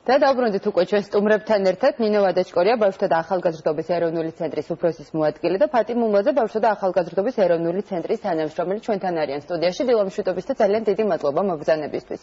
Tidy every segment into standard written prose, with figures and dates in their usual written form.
და დავბრუნდით უკვე ჩვენ სტუმრებთან ერთად ნინო ვადაჩკორია, ბავშვთა და ახალგაზრდობის ეროვნული ცენტრის უფროსის მოადგილე და ფატიმ მუმლაძე, ბავშვთა და ახალგაზრდობის ეროვნული ცენტრის თანამშრომელი ჩვენთან არიან სტუდიაში. დილამშვიდობის და ძალიან დიდი მადლობა მოგზანებისთვის.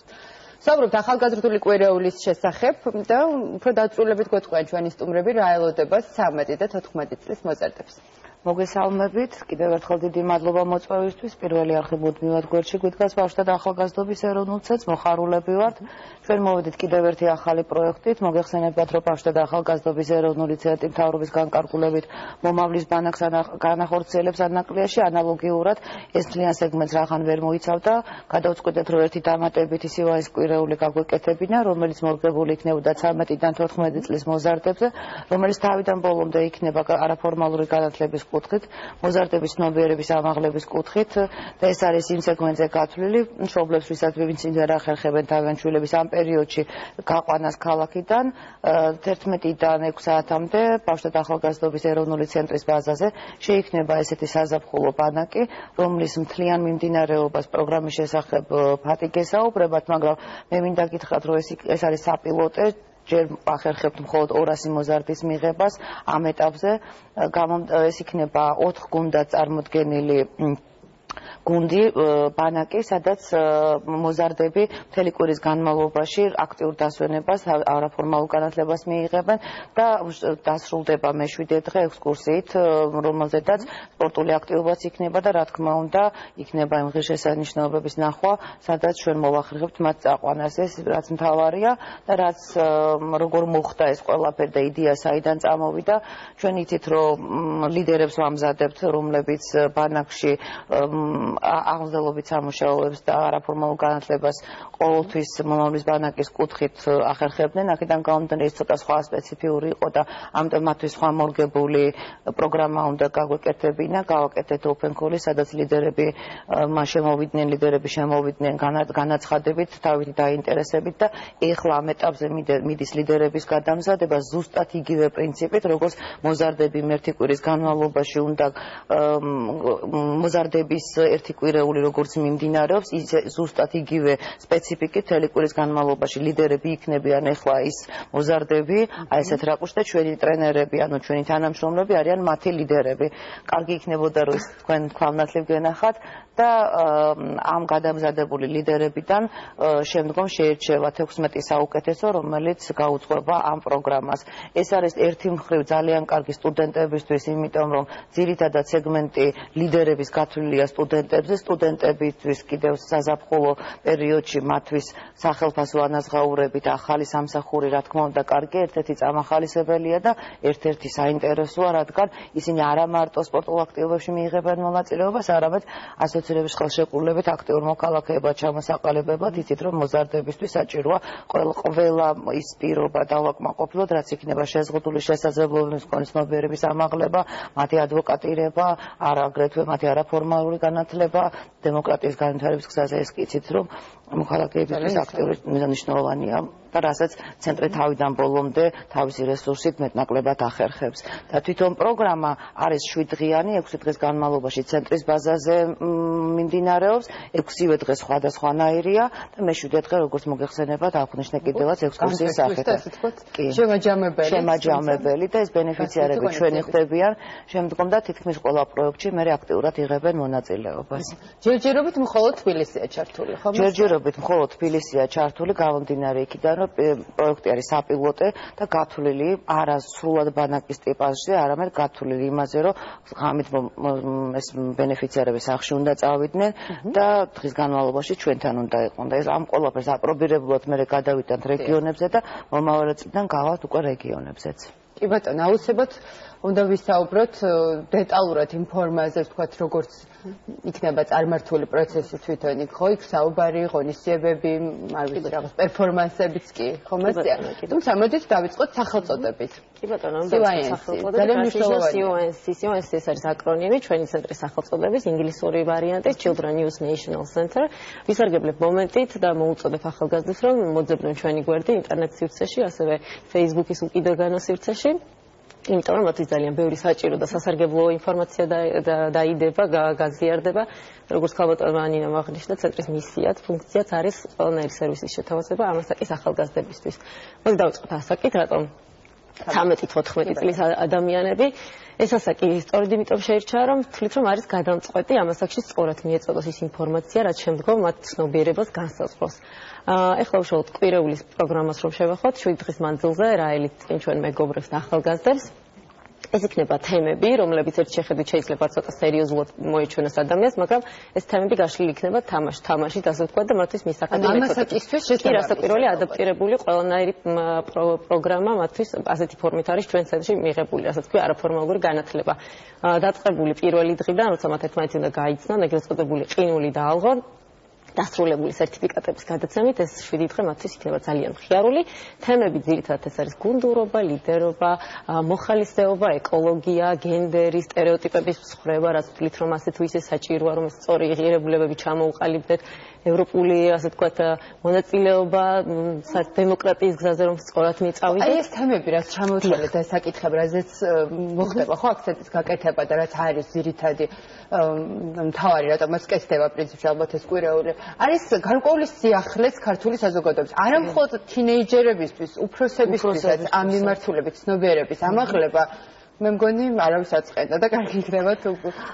საუბრობთ ახალგაზრდული კვირეულის შესახებ და უფრო დაწვრილებით გვეტყვიან ჩვენი სტუმრები რა ელოდება 13 და 14 წლის მოზარდებს. მოგესალმებით, კიდევ ერთხელ დიდი მადლობა მოწვევისთვის. პირველი არხი მუდმივად გვერდში გვიდგას ბავშვთა და ახალგაზრდობის ეროვნულ ცენტრს, მოხარულები ვართ. ჩვენ მოვედით კიდევ ერთი ახალი პროექტით, მოგეხსენებათ, რომ ბავშვთა და ახალგაზრდობის ეროვნული ცენტრი მთავრობის განკარგულებით მომავლის ბანაკს განახორციელებს ანაკლიაში, ანალოგიურად ეს მთლიან სეგმენტს რაღან ვერ მოიცავდა. გადავწყვიტეთ, რომ ერთი დამატებითი სივაის კვირეული გაგვეკეთებინა, რომელიც მორგებული იქნებოდა 13-დან 14 წლის მოზარდებზე, რომელიც თავიდან ბოლომდე იქნება არაფორმალური განათლების კუთხით, მოზარდების ცნობიერების ამაღლების კუთხით და ეს არის იმ სეგმენტზე გათვლილი, მშობლებს, ვისაც ვინც არ ახერხებენ თავიანთ შვილების ამ პერიოდში გაყვანას ქალაქიდან 11-დან 6 საათამდე ბავშვთა და ახალგაზრდობის ეროვნული ცენტრის ბაზაზე შეიქმნება ესეთი საზაფხულო ბანაკი, რომლის მთლიან მიმდინარეობას პროგრამის შესახებ ფატი გესაუბრებათ, მაგრამ მე მინდა გითხრათ, რომ ეს არის საპილოტე, ჯერ ახერხებთ მხოლოდ 200 მოზარდის მიღებას ამ ეტაპზე. ეს იქნება 4 გუნდად წარმოდგენილი გუნდი, ბანაკი, სადაც მოზარდები მთელი კვირის განმავლობაში აქტიურ დასვენებას, არაფორმალურ განათლებას მიიღებენ და დასრულდება მე-7 დღე ექსკურსიით, რომელზედაც სპორტული აქტივობაც იქნება და რა თქმა უნდა, იქნება იმ ღირსშესანიშნაობების ნახვა, სადაც ჩვენ მოვახერხებთ მათ წაყვანას. ეს რაც მთავარია და რაც როგორ მოხდა ეს ყველაფერი და იდეა საიდან წამოვიდა, ჩვენ იცით, რომ ლიდერებს ვამზადებთ, რომლებიც ბანაკში აღმზრდელობით სამუშაოებს და არაფორმალურ განათლებას ყოველთვის მომავლის ბანაკის კუთხით ახერხებდნენ. აქედან გამომდინარე ეს ცოტა სხვა სპეციფიური იყო და ამიტომ მათთვის სხვა მორგებული პროგრამა უნდა გაგვეკეთებინა, გავაკეთეთ open call-ი, სადაც ლიდერები შემოვიდნენ განაცხადებით, თავისი დაინტერესებით და ეხლა ამ ეტაპზე მიდის ლიდერების გადამზადება ზუსტად იგივე პრინციპით, როგორც მოზარდები ერთი კვირის განმავლობაში უნდა მოზარდების ერთი კვირეული როგორც მიმდინარეობს, ზუსტად იგივე სპეციფიკით მთელი კვირის განმავლობაში ლიდერები იქნებიან ეხლა ის მოზარდები, ესეთ რაკურსში და ჩვენი ტრენერები, ანუ ჩვენი თანამშრომლები არიან მათი ლიდერები. კარგი იქნებოდა, რომ თქვენ ქალნათლივ გენახათ და ამ გადამზადებული ლიდერებიდან შემდგომ შეირჩევა 16 საუკეთესო, რომელიც გაუძღვება ამ პროგრამას. ეს არის ერთი მხრივ ძალიან კარგი სტუდენტებისთვის, იმიტომ რომ ძირითადად სეგმენტი ლიდერების გათვლილია სტუდენტებისთვის კიდევ საზაფხულო პერიოდში მათთვის სახელფასო ანაზღაურებით ახალი სამსახური, რა თქმა უნდა, კარგი ერთ-ერთი წამახალისებელია და ერთ-ერთი საინტერესოა, რადგან ისინი არა მარტო სპორტულ აქტივობებში მიიღებენ მონაწილეობას, არამედ ასოცირების ხელშეკრულებით აქტიურ მოქალაქეებად ჩამოსაყალიბებად, იცით, რომ მოზარდებისთვის საჭიროა ყველა ის პირობა დავაკმაყოფილოთ, რაც იქნება შეზღუდული შესაძლებლობების მქონე ცნობიერების ამაღლება, მათი ადვოკატირება, აგრეთვე მათი არაფორმალური განათლება, დემოკრატიის განვითარების გზაზე. ეს კი იცით, რომ მოქალაქეებისთვის აქტიური მნიშვნელოვანია და რასაც ცენტრი თავიდან ბოლომდე თავისი რესურსით მეტნაკლებად ახერხებს. და თვითონ პროგრამა არის 7 დღიანი, 6 დღის განმავლობაში ცენტრის ბაზაზე მიმდინარეობს, 6-ვე დღე სხვადასხვანაირია და მე-7 დღე, როგორც მოგეხსენებათ, აღნიშნე კიდევაც ექსკურსიის სახით. შემაჯამებელი და ეს ბენეფიციარები ჩვენი ხდებიან შემდგომ და თითქმის ყველა პროექტში მე აქტიურად იღებენ მონაწილეობას. ჯერჯერობით მხოლოდ თბილისია ჩართული, ხო? ჯერჯერობით მხოლოდ თბილისია ჩართული, გამომდინარე იქიდან, რომ პროექტი არის საპილოტე და გათვლილი არა სრულად ბანაკის ტიპажზე, არამედ გათვლილი იმაზე, რომ ღამით ეს ბენეფიციარები სახლში უნდა წავიდნენ და დღის განმავლობაში ჩვენთან უნდა იყვნენ. და ეს ამ ყველაფერს აპრობირებლად მე გადავიტანთ რეგიონებზე და მომავალ წლიდან გავალთ უკვე რეგიონებზეც. კი ბატონო, აუცილებლად უნდა ვისაუბროთ დეტალურად იმ ფორმაზე, ვთქვათ, როგორც იქნება წარმართული პროცესი თვითონ იქ, ხო, იქ საუბარი, ღონისძიებები, არ ვიცი რაღაც პერფორმანსებიც კი, ხომ ასეა. თუმცა მოდით დავიწყოთ სახელწოდებით. კი ბატონო, CONC ეს არის აკრონიმი, ჩვენი ცენტრის სახელწოდების ინგლისური ვარიანტი, Children Youth National Center. ვისარგებლებ მომენტით და მოუწოდებ ახალგაზრდებს, რომ მოძებნონ ჩვენი გვერდი ინტერნეტ სივრცეში, ასევე Facebook-ის უკიდურგანო სივრცეში. იმიტომ რომ მათთვის ძალიან ბევრი საჭირო და სასარგებლო ინფორმაცია დაიდება, გაზიარდება. როგორც ქალბატონმა ანინამ აღნიშნა, ცენტრის მისიაც, ფუნქციაც არის ყველანაირი სერვისის შეთავაზება ამასაკის ახალგაზრდებისთვის. მოდი დავიწყოთ ასაკით, რატომ 13-14 წლის ადამიანები ეს ასაკი სწორედ იმიტომ შეირჩა, რომ თვლით, რომ არის გადამწყვეტი ამ ასაკში სწორად მიეწოდოს ის ინფორმაცია, რაც შემდგომ მათ ცნობიერებას განსაზღვროს. ეხლა უშუალოდ კვირეულის პროგრამას რომ შევეხოთ, 7 დღის მანძილზე რა ელიტი ჩვენ მეგობრებს და ახალგაზრდებს ეს იქნება თემები, რომლებიც ერთ შეხედვით შეიძლება ცოტა სერიოზულად მოეჩვენოს ადამიანს, მაგრამ ეს თემები გაშლილი იქნება თამაშით, ასე ვთქვათ და მათთვის მისაღები ამასაკისთვის შესაძლებელი ადაპტირებული ყველანაირი პროგრამა მათთვის ასეთი ფორმით არის ჩვენ ცენტრში მიღებული, ასე ვთქვი, არაფორმალური განათლება. დაწყებული პირველი დღიდან, როცა მათ ერთმანეთი უნდა გაიცნონ, ეგრეთ წოდებული ყინული და ალღო დასრულებული სერტიფიკატების გადაცემით ეს 7 დღე მათთვის იქნება ძალიან მხიარული. თემები ძირითადად ეს არის გუნდურობა, ლიდერობა, მოხალისეობა, ეკოლოგია, გენდერი, სტერეოტიპების მსხვერპლობა, რაც თვლით რომ ასე თუ ისე საჭიროა რომ სწორი ღირებულებები ჩამოუყალიბდეთ. ევროპული, ასე ვთქვათ, მონაწილეობა დემოკრატიის გზაზე რომ სწორად მიწავიდეთ. აი ეს თემები რაც ჩამოთვალეთ და საკითხები რაზეც მოხდება ხო აქცენტის გაკეთება და რაც არის ძირითადი მთავარი რატომაც კეთდება პრინციპში ალბათ ეს კვირეული არის გარკვეული სიახლეს ქართული საზოგადოების არა მხოლოდ თინეიჯერებისთვის, უფროსებისთვისაც ამ მიმართულებით ცნობიერების ამაღლება მე მგონი არავის აწყენდა და კარგი იქნება თუ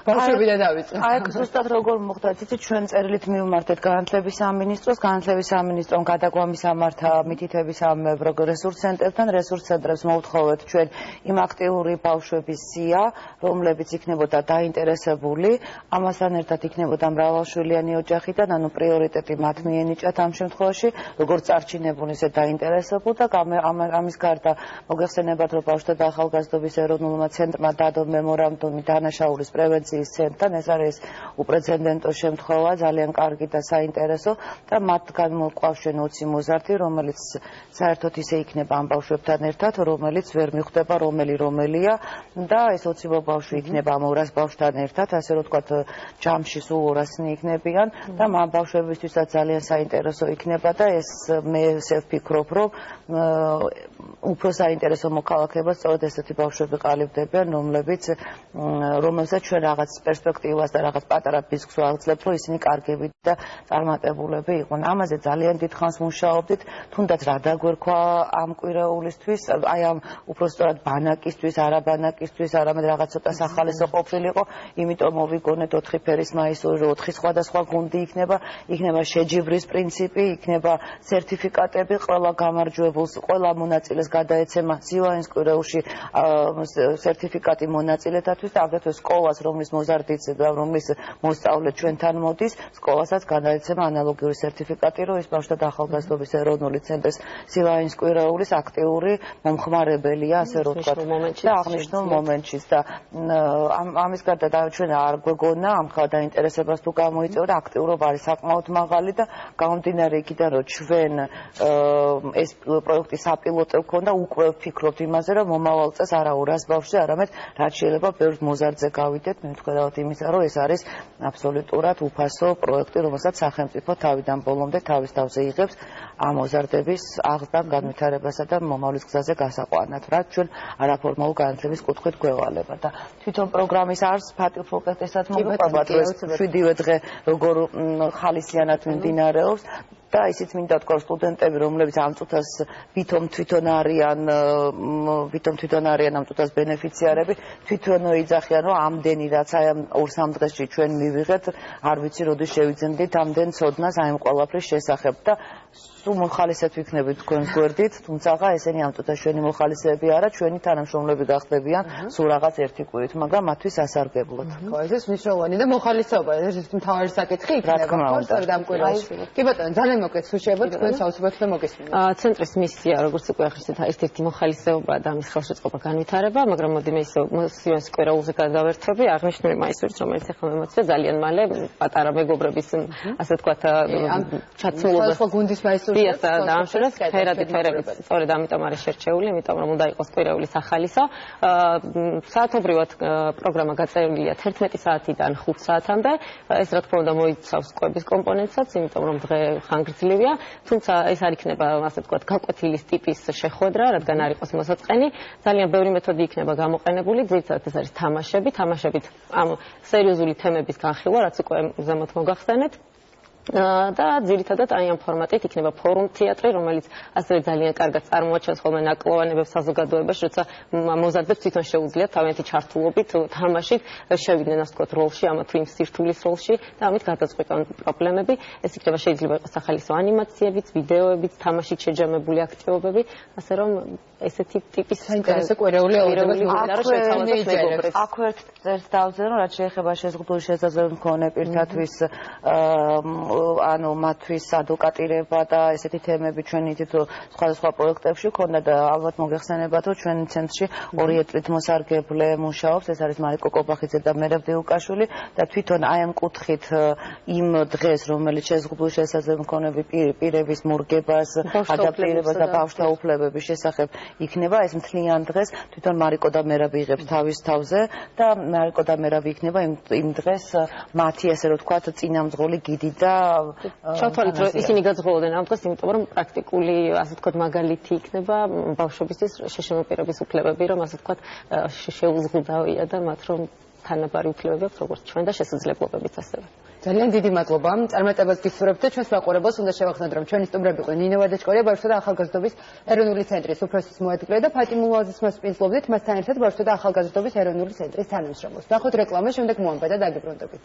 ბავშვებიდან დავიწყე. აი ზუსტად როგორ მოხდა, იცით ჩვენ წერილით მივმართეთ განათლების სამინისტროს, განათლების სამინისტრომ გადაგვამის ამართა მითითების სამებროგ რესურს ცენტრებთან, რესურს ცენტრებს მოვთხოვეთ ჩვენ იმ აქტიური ბავშვების სია, რომლებიც იქნებოდა დაინტერესებული, ამასთან ერთად იქნებოდა მრავალშვილიანი ოჯახიდან, ანუ პრიორიტეტი მათ მიენიჭათ ამ შემთხვევაში, როგორც წარჩინებული, ისე დაინტერესებულ და ამის გარდა მოგეხსენებათ, რომ ბავშვთა და ახალგაზრდობის ეროვნულ ცენტრმა დადო მემორანდუმი დანაშაულის პრევენციის ცენტრთან, ეს არის უპრეცედენტო შემთხვევა, ძალიან კარგი და საინტერესო და მათგან მოყავს ჩვენ 20 მოზარდი, რომელიც საერთოდ ისე იქნება ამ ბავშვებთან ერთად, რომელიც ვერ მიხვდება რომელია და ეს 20 ბავშვი იქნება ამ 200 ბავშვთან ერთად, ასე რომ ვთქვათ, ჯამში სულ 200-ნი იქნებიან და ამ ბავშვებისთვისაც ძალიან საინტერესო იქნება და ეს მე ესე ვფიქრობ, რომ უფრო საინტერესო მოქალაქეებას სწორედ ესეთი ბავშვები ყალიბდებიან, რომელსაც ჩვენ რაღაც პერსპექტივას და რაღაც პატარა ბიზნესს ვაძლევთ, რომ ისინი კარგები და წარმატებულები იყვნენ. ამაზე ძალიან დიდ ხანს მუშაობდით, თუნდაც რა დაგვერქვა ამ კვირეულისთვის, აი ამ უფრო სწორად ბანაკისთვის, არა ბანაკისთვის, არამედ რაღაც ცოტა სახალისო ყოფილიყო, იმიტომ მოვიგონეთ 4 ფერის მაისური, 4 სხვადასხვა გუნდი იქნება შეჯიბრის პრინციპი, იქნება სერტიფიკატები, ყველა გამარჯვებულს, ყველა მონაწილეს გადაეცემა სილანის კვირეულში სერტიფიკატი მონაწილეთათვის და აგრეთვე სკოლას, რომლის მოზარდიც და რომლის მოსწავლე ჩვენთან მოდის, სკოლასაც გადაეცემა ანალოგიური სერტიფიკატი, რომ ის ბავშვთა და ახალგაზრდობის ეროვნული ცენტრის სილანის კვირეულის აქტიური მომხმარებელია, ასე რომ ვთქვათ, და აღნიშნულ მომენტშიც და ამის გარდა ჩვენ არ გვეგონა ამ დაინტერესებას თუ გამოიწევდა, აქტიურობა არის საკმაოდ მაღალი და გამომდინარე იქიდან, რომ ჩვენ ეს პროექტი საპილოტო გქონდა, უკვე ვფიქრობთ იმაზე, რომ მომავალ წელს არა 200 ბავშვზე, არამედ რაც შეიძლება ბევრ მოზარდზე გავიდეთ, მიუხედავად იმისა, რომ ეს არის აბსოლუტურად უფასო პროექტი, რომელსაც სახელმწიფო თავიდან ბოლომდე თავის თავზე იღებს ამ მოზარდების აღზრდამ, განვითარებასა და მომავლის გზაზე გასაყვანად, რაც ჩვენ არაფორმალურ განათლების კუთხით გვევალება და თვითონ პროგრამის არს ფატილ-ფოკეტესად მოგყვებათ, რომ ეს 7 დღე როგორ ხალისიანად მიმდინარეობს და ისიც მინდა თქვა სტუდენტები, რომლებიც ამ წუთას ვითომ თვითონ არიან ამ წუთას ბენეფიციარები, თვითონო იძახიან, რომ ამდენი რაც აი ამ 2-3 დღეში ჩვენ მივიღეთ, არ ვიცი როდის შევიძენდით ამდენ ცოდნას აი ამ ყველაფრის შესახებ და სულ მოხალისეთ ვიქნებით თქვენს გვერდით, თუმცა ესენი ამ წუთას ჩვენი მოხალისეები არა, ჩვენი თანამშრომლები გახდებიან სულ რაღაც ერთი კვირით, მაგრამ მათთვის ასარგებლოდ. ხო, ეს მნიშვნელოვანი და მოხალისეობა, ეს მთავარი საკითხი იქნება, ხო, ამ კვირაში. კი ბატონო, ძალიან მოგეთ სუშევოთ, თქვენ საუბრობთ და მოგესმინეთ. ცენტრის მისია, როგორც უკვე ახსენეთ, ერთ-ერთი მოხალისეობა და მის ხელშეწყობა განვითარება, მაგრამ მოდი მე სილანის კვირეულზე გადავერთები, აღნიშნული მაისურით, რომელიც ახლა მომაცია ძალიან მალე პატარა მეგობრების, ასე ვთქვათ, ჩაცმულობა. სხვა გუნდის ჟურნალისტების მაისურს დაამშვიდოს ფერადი ფერები სწორედ ამიტომ არის შერჩეული, იმიტომ რომ უნდა იყოს კვირეული სახალისო. საათობრივად პროგრამა გაწერილია 11 საათიდან 5 საათამდე. ეს რა თქმა უნდა მოიცავს კვების კომპონენტსაც, იმიტომ რომ დღე ხანგრძლივია, თუმცა ეს არ იქნება ასე ვთქვათ გაკვეთილის ტიპის შეხვედრა, რადგან არ იყოს მოსაწყენი. ძალიან ბევრი მეთოდი იქნება გამოყენებული, ძირითადად ეს არის თამაშებით ამ სერიოზული თემების განხილვა, რაც უკვე ზემოთ მოგახსენეთ. და ძირითადად აი ამ ფორმატით იქნება ფორუმ თეატრი, რომელიც ასევე ძალიან კარგად წარმოაჩენს ხოლმე ნაკლოვანებებს საზოგადოებაში, როცა მოზარდებს თვითონ შეუძლიათ თავიანთი ჩართულობით თამაშით შევიდნენ ასე ვთქვათ როლში, ამა თუ იმ სირთულის როლში და ამით გადაწყვეტონ პრობლემები. ეს იქნება შეიძლება იყოს სახალისო ანიმაციებიც, ვიდეოებიც, თამაშით შეჯამებული აქტივობები, ასე რომ ესეთი ტიპის საინტერესო კვირეული აქ ერთ წერს დავწერო, რაც შეეხება შეზღუდული შესაძლებლობები მქონე პირთათვის ანუ მათთვის ადვოკატირება და ესეთი თემები ჩვენი თვითონ სხვადასხვა პროექტებში ქონდა და ალბათ მოგეხსენებათ რომ ჩვენი ცენტრში 2 წლით მოსარგებლე მუშაობს, ეს არის მარიკო კობახიძე და მერაბ დიუკაშვილი და თვითონ აი ამ კუთხით იმ დღეს რომელიც შეზღუდული შესაძლებლობები მქონე პირების მორგებას, ადაპტირებას და ბავშვთა უფლებების შესახებ იქნება ეს მთლიან დღეს თვითონ მარიკო და მერაბი იღებს თავის თავზე და მარიკო და მერაბი იქნება იმ დღეს მათი ასე რომ ვთქვათ წინამძღოლი გიდი და შევთვალეთ რომ ისინი გაძღოლდნენ ამ დღეს, იმიტომ რომ პრაქტიკული ასე ვთქვათ მაგალითი იქნება ბავშვებისთვის შეშემო პირების უფლებები, რომ ასე ვთქვათ შეუზღუდავია და მათ რომ თანაბარი უფლებები აქვს როგორც ჩვენ და შესაძლებლობებიც ასევე. ძალიან დიდი მადლობა. წარმატებას გისურვებთ და ჩვენს მაყურებელს უნდა შევახსენოთ, რომ ჩვენი სტუმრები იყვნენ ნინო ვადაჩკორია, ბავშვთა და ახალგაზრდობის ეროვნული ცენტრის უფროსის მოადგილე და ფატიმ მულაზის მოსპინძლობდით მასთან ერთად ბავშვთა და ახალგაზრდობის ეროვნული ცენტრის თანამშრომლს. ნახოთ რეკლამა, შემდეგ მოამბე და დაგიბრუნდებით.